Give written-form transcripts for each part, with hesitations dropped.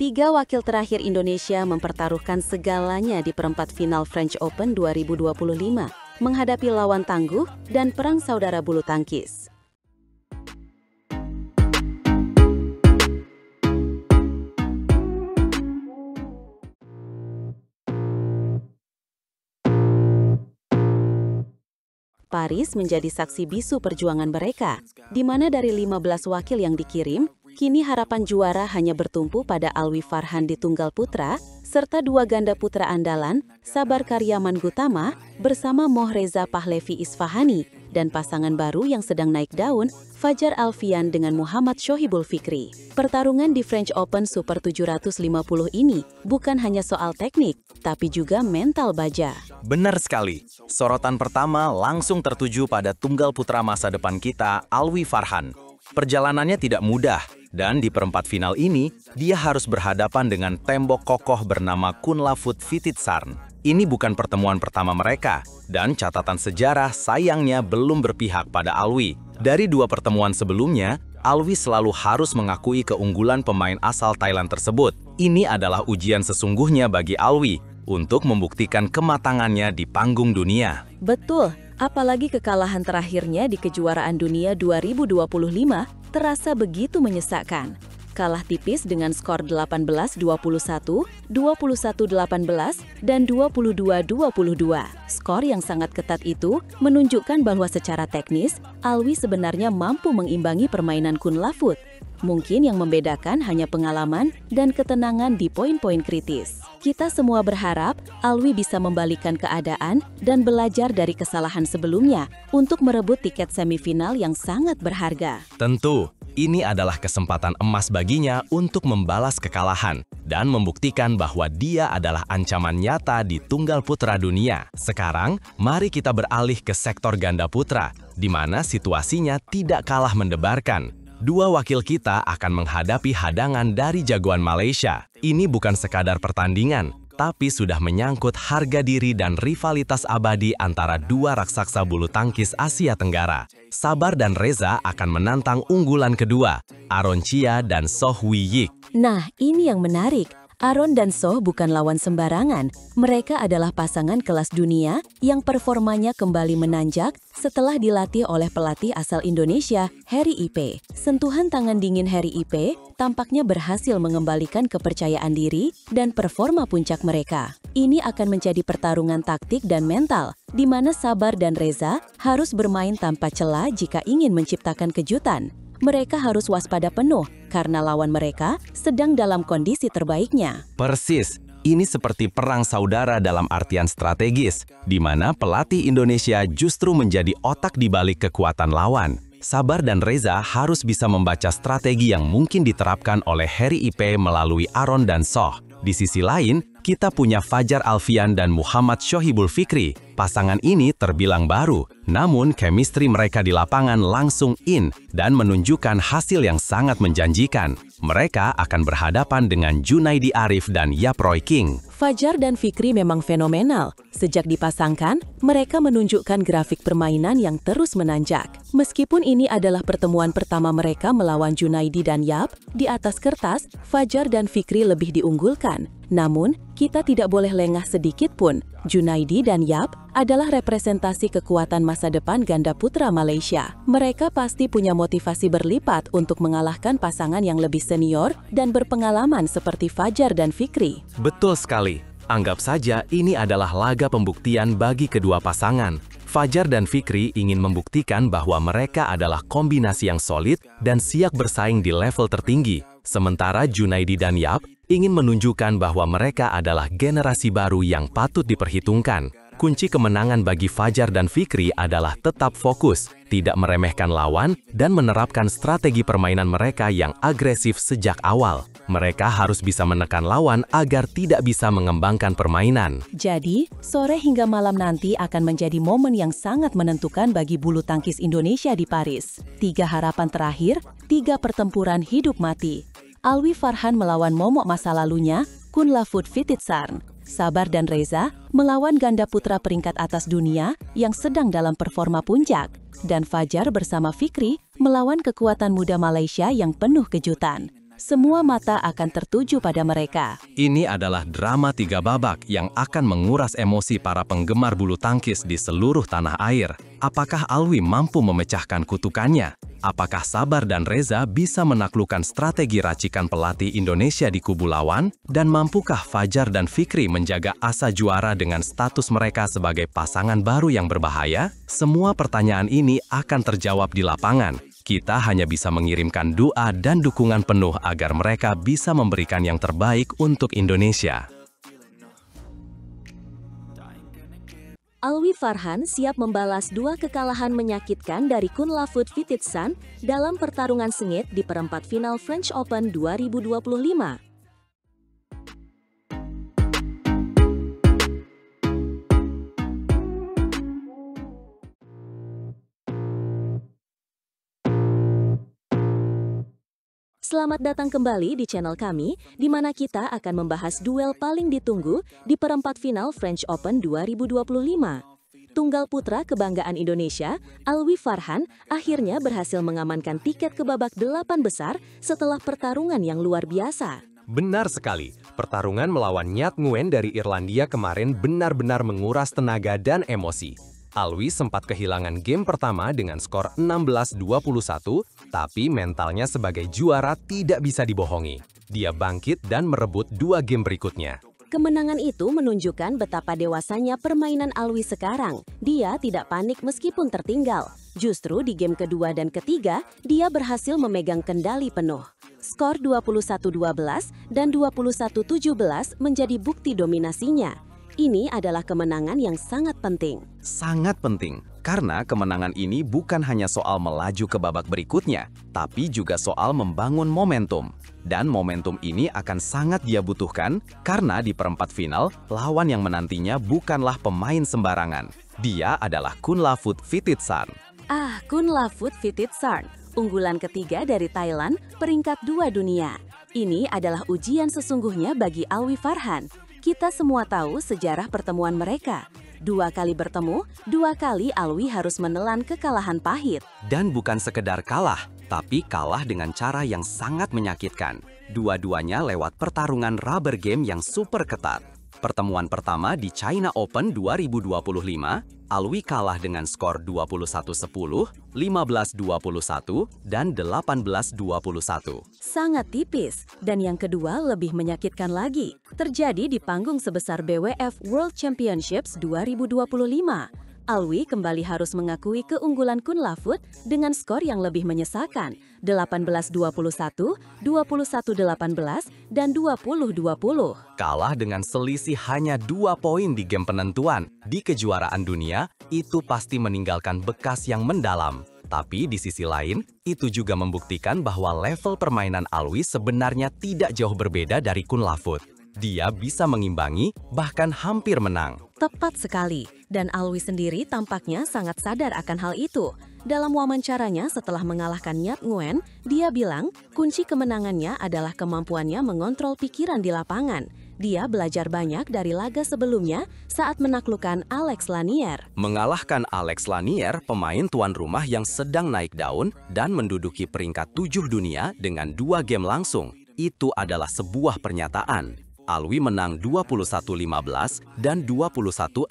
Tiga wakil terakhir Indonesia mempertaruhkan segalanya di perempat final French Open 2025, menghadapi lawan tangguh dan perang saudara bulu tangkis. Paris menjadi saksi bisu perjuangan mereka, di mana dari 15 wakil yang dikirim, kini harapan juara hanya bertumpu pada Alwi Farhan di tunggal putra, serta dua ganda putra andalan, Sabar Karyaman Gutama, bersama Moh Reza Pahlevi Isfahani, dan pasangan baru yang sedang naik daun, Fajar Alfian dengan Muhammad Shohibul Fikri. Pertarungan di French Open Super 750 ini bukan hanya soal teknik, tapi juga mental baja. Benar sekali. Sorotan pertama langsung tertuju pada tunggal putra masa depan kita, Alwi Farhan. Perjalanannya tidak mudah, dan di perempat final ini, dia harus berhadapan dengan tembok kokoh bernama Kunlavut Vititsarn. Ini bukan pertemuan pertama mereka, dan catatan sejarah sayangnya belum berpihak pada Alwi. Dari dua pertemuan sebelumnya, Alwi selalu harus mengakui keunggulan pemain asal Thailand tersebut. Ini adalah ujian sesungguhnya bagi Alwi untuk membuktikan kematangannya di panggung dunia. Betul, apalagi kekalahan terakhirnya di kejuaraan dunia 2025 terasa begitu menyesakkan. Kalah tipis dengan skor 18-21, 21-18, dan 22-22. Skor yang sangat ketat itu menunjukkan bahwa secara teknis, Alwi sebenarnya mampu mengimbangi permainan Kunlavut. Mungkin yang membedakan hanya pengalaman dan ketenangan di poin-poin kritis. Kita semua berharap Alwi bisa membalikan keadaan dan belajar dari kesalahan sebelumnya untuk merebut tiket semifinal yang sangat berharga. Tentu, ini adalah kesempatan emas baginya untuk membalas kekalahan dan membuktikan bahwa dia adalah ancaman nyata di tunggal putra dunia. Sekarang, mari kita beralih ke sektor ganda putra, di mana situasinya tidak kalah mendebarkan. Dua wakil kita akan menghadapi hadangan dari jagoan Malaysia. Ini bukan sekadar pertandingan, tapi sudah menyangkut harga diri dan rivalitas abadi antara dua raksasa bulu tangkis Asia Tenggara. Sabar dan Reza akan menantang unggulan kedua, Aaron Chia dan Soh Wee Yik. Nah, ini yang menarik. Aaron dan Soh bukan lawan sembarangan. Mereka adalah pasangan kelas dunia yang performanya kembali menanjak setelah dilatih oleh pelatih asal Indonesia, Harry Ipe. Sentuhan tangan dingin Harry Ipe tampaknya berhasil mengembalikan kepercayaan diri dan performa puncak mereka. Ini akan menjadi pertarungan taktik dan mental, di mana Sabar dan Reza harus bermain tanpa celah jika ingin menciptakan kejutan. Mereka harus waspada penuh karena lawan mereka sedang dalam kondisi terbaiknya. Persis, ini seperti perang saudara dalam artian strategis, di mana pelatih Indonesia justru menjadi otak di balik kekuatan lawan. Sabar dan Reza harus bisa membaca strategi yang mungkin diterapkan oleh Harry Ipe melalui Aaron dan Soh. Di sisi lain, kita punya Fajar Alfian dan Muhammad Shohibul Fikri. Pasangan ini terbilang baru, namun chemistry mereka di lapangan langsung in dan menunjukkan hasil yang sangat menjanjikan. Mereka akan berhadapan dengan Junaidi Arif dan Yap Roy King. Fajar dan Fikri memang fenomenal. Sejak dipasangkan, mereka menunjukkan grafik permainan yang terus menanjak. Meskipun ini adalah pertemuan pertama mereka melawan Junaidi dan Yap, di atas kertas, Fajar dan Fikri lebih diunggulkan. Namun, kita tidak boleh lengah sedikit pun. Junaidi dan Yap adalah representasi kekuatan masa depan ganda putra Malaysia. Mereka pasti punya motivasi berlipat untuk mengalahkan pasangan yang lebih senior dan berpengalaman seperti Fajar dan Fikri. Betul sekali. Anggap saja ini adalah laga pembuktian bagi kedua pasangan. Fajar dan Fikri ingin membuktikan bahwa mereka adalah kombinasi yang solid dan siap bersaing di level tertinggi. Sementara Junaidi dan Yap ingin menunjukkan bahwa mereka adalah generasi baru yang patut diperhitungkan. Kunci kemenangan bagi Fajar dan Fikri adalah tetap fokus, tidak meremehkan lawan, dan menerapkan strategi permainan mereka yang agresif sejak awal. Mereka harus bisa menekan lawan agar tidak bisa mengembangkan permainan. Jadi, sore hingga malam nanti akan menjadi momen yang sangat menentukan bagi bulu tangkis Indonesia di Paris. 3 harapan terakhir, 3 pertempuran hidup mati. Alwi Farhan melawan momok masa lalunya, Kunlavut Vititsarn. Sabar dan Reza melawan ganda putra peringkat atas dunia yang sedang dalam performa puncak. Dan Fajar bersama Fikri melawan kekuatan muda Malaysia yang penuh kejutan. Semua mata akan tertuju pada mereka. Ini adalah drama 3 babak yang akan menguras emosi para penggemar bulu tangkis di seluruh tanah air. Apakah Alwi mampu memecahkan kutukannya? Apakah Sabar dan Reza bisa menaklukkan strategi racikan pelatih Indonesia di kubu lawan? Dan mampukah Fajar dan Fikri menjaga asa juara dengan status mereka sebagai pasangan baru yang berbahaya? Semua pertanyaan ini akan terjawab di lapangan. Kita hanya bisa mengirimkan doa dan dukungan penuh agar mereka bisa memberikan yang terbaik untuk Indonesia. Alwi Farhan siap membalas 2 kekalahan menyakitkan dari Kunlavut Vititsan dalam pertarungan sengit di perempat final French Open 2025. Selamat datang kembali di channel kami, di mana kita akan membahas duel paling ditunggu di perempat final French Open 2025. Tunggal putra kebanggaan Indonesia, Alwi Farhan, akhirnya berhasil mengamankan tiket ke babak 8 besar setelah pertarungan yang luar biasa. Benar sekali, pertarungan melawan Nyat Nguyen dari Irlandia kemarin benar-benar menguras tenaga dan emosi. Alwi sempat kehilangan game pertama dengan skor 16-21, tapi mentalnya sebagai juara tidak bisa dibohongi. Dia bangkit dan merebut 2 game berikutnya. Kemenangan itu menunjukkan betapa dewasanya permainan Alwi sekarang. Dia tidak panik meskipun tertinggal. Justru di game kedua dan ketiga, dia berhasil memegang kendali penuh. Skor 21-12 dan 21-17 menjadi bukti dominasinya. Ini adalah kemenangan yang sangat penting. Sangat penting, karena kemenangan ini bukan hanya soal melaju ke babak berikutnya, tapi juga soal membangun momentum. Dan momentum ini akan sangat dia butuhkan, karena di perempat final, lawan yang menantinya bukanlah pemain sembarangan. Dia adalah Kunlavut Vititsan. Kunlavut Vititsan, unggulan ketiga dari Thailand, peringkat 2 dunia. Ini adalah ujian sesungguhnya bagi Alwi Farhan. Kita semua tahu sejarah pertemuan mereka. 2 kali bertemu, 2 kali Alwi harus menelan kekalahan pahit. Dan bukan sekedar kalah, tapi kalah dengan cara yang sangat menyakitkan. Dua-duanya lewat pertarungan rubber game yang super ketat. Pertemuan pertama di China Open 2025, Alwi kalah dengan skor 21-10, 15-21, dan 18-21. Sangat tipis, dan yang kedua lebih menyakitkan lagi. Terjadi di panggung sebesar BWF World Championships 2025. Alwi kembali harus mengakui keunggulan Kunlavut dengan skor yang lebih menyesakan, 18-21, 21-18, dan 20-20. Kalah dengan selisih hanya 2 poin di game penentuan di kejuaraan dunia, itu pasti meninggalkan bekas yang mendalam. Tapi di sisi lain, itu juga membuktikan bahwa level permainan Alwi sebenarnya tidak jauh berbeda dari Kunlavut. Dia bisa mengimbangi, bahkan hampir menang. Tepat sekali, dan Alwi sendiri tampaknya sangat sadar akan hal itu. Dalam wawancaranya setelah mengalahkan Nyat Nguyen, dia bilang kunci kemenangannya adalah kemampuannya mengontrol pikiran di lapangan. Dia belajar banyak dari laga sebelumnya saat menaklukkan Alex Lanier. Mengalahkan Alex Lanier, pemain tuan rumah yang sedang naik daun dan menduduki peringkat 7 dunia dengan 2 game langsung. Itu adalah sebuah pernyataan. Alwi menang 21-15 dan 21-16.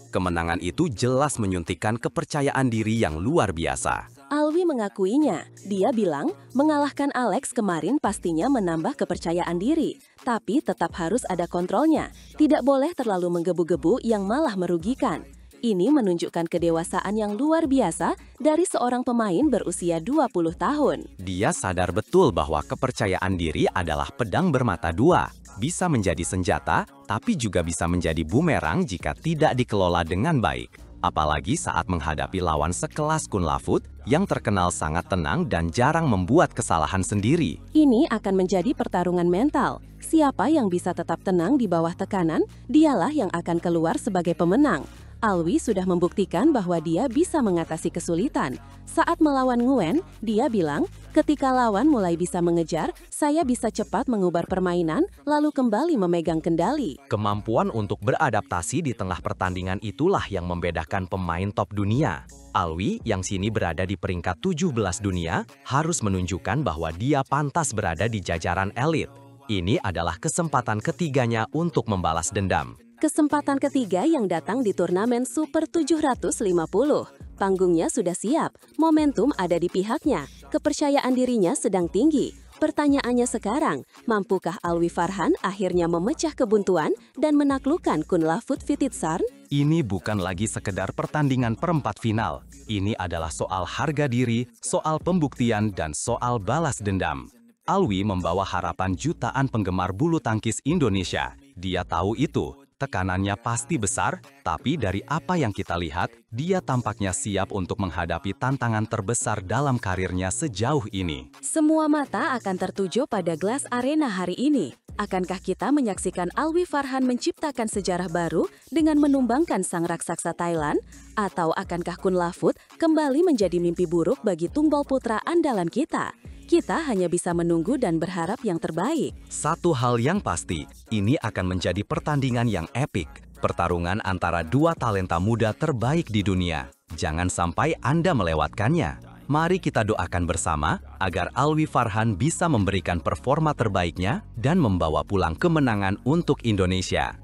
Kemenangan itu jelas menyuntikkan kepercayaan diri yang luar biasa. Alwi mengakuinya. Dia bilang, mengalahkan Alex kemarin pastinya menambah kepercayaan diri. Tapi tetap harus ada kontrolnya. Tidak boleh terlalu menggebu-gebu yang malah merugikan. Ini menunjukkan kedewasaan yang luar biasa dari seorang pemain berusia 20 tahun. Dia sadar betul bahwa kepercayaan diri adalah pedang bermata dua. Bisa menjadi senjata, tapi juga bisa menjadi bumerang jika tidak dikelola dengan baik. Apalagi saat menghadapi lawan sekelas Kunlavut yang terkenal sangat tenang dan jarang membuat kesalahan sendiri. Ini akan menjadi pertarungan mental. Siapa yang bisa tetap tenang di bawah tekanan, dialah yang akan keluar sebagai pemenang. Alwi sudah membuktikan bahwa dia bisa mengatasi kesulitan. Saat melawan Nguyen, dia bilang, ketika lawan mulai bisa mengejar, saya bisa cepat mengubar permainan, lalu kembali memegang kendali. Kemampuan untuk beradaptasi di tengah pertandingan itulah yang membedakan pemain top dunia. Alwi, yang sini berada di peringkat 17 dunia, harus menunjukkan bahwa dia pantas berada di jajaran elit. Ini adalah kesempatan ketiganya untuk membalas dendam. Kesempatan ketiga yang datang di turnamen Super 750. Panggungnya sudah siap, momentum ada di pihaknya, kepercayaan dirinya sedang tinggi. Pertanyaannya sekarang, mampukah Alwi Farhan akhirnya memecah kebuntuan dan menaklukkan Kunlavut Vititsarn? Ini bukan lagi sekedar pertandingan perempat final. Ini adalah soal harga diri, soal pembuktian, dan soal balas dendam. Alwi membawa harapan jutaan penggemar bulu tangkis Indonesia. Dia tahu itu. Tekanannya pasti besar, tapi dari apa yang kita lihat, dia tampaknya siap untuk menghadapi tantangan terbesar dalam karirnya sejauh ini. Semua mata akan tertuju pada Glass Arena hari ini. Akankah kita menyaksikan Alwi Farhan menciptakan sejarah baru dengan menumbangkan sang raksasa Thailand? Atau akankah Kunlavut kembali menjadi mimpi buruk bagi tumbal putra andalan kita? Kita hanya bisa menunggu dan berharap yang terbaik. Satu hal yang pasti, ini akan menjadi pertandingan yang epik. Pertarungan antara dua talenta muda terbaik di dunia. Jangan sampai Anda melewatkannya. Mari kita doakan bersama agar Alwi Farhan bisa memberikan performa terbaiknya dan membawa pulang kemenangan untuk Indonesia.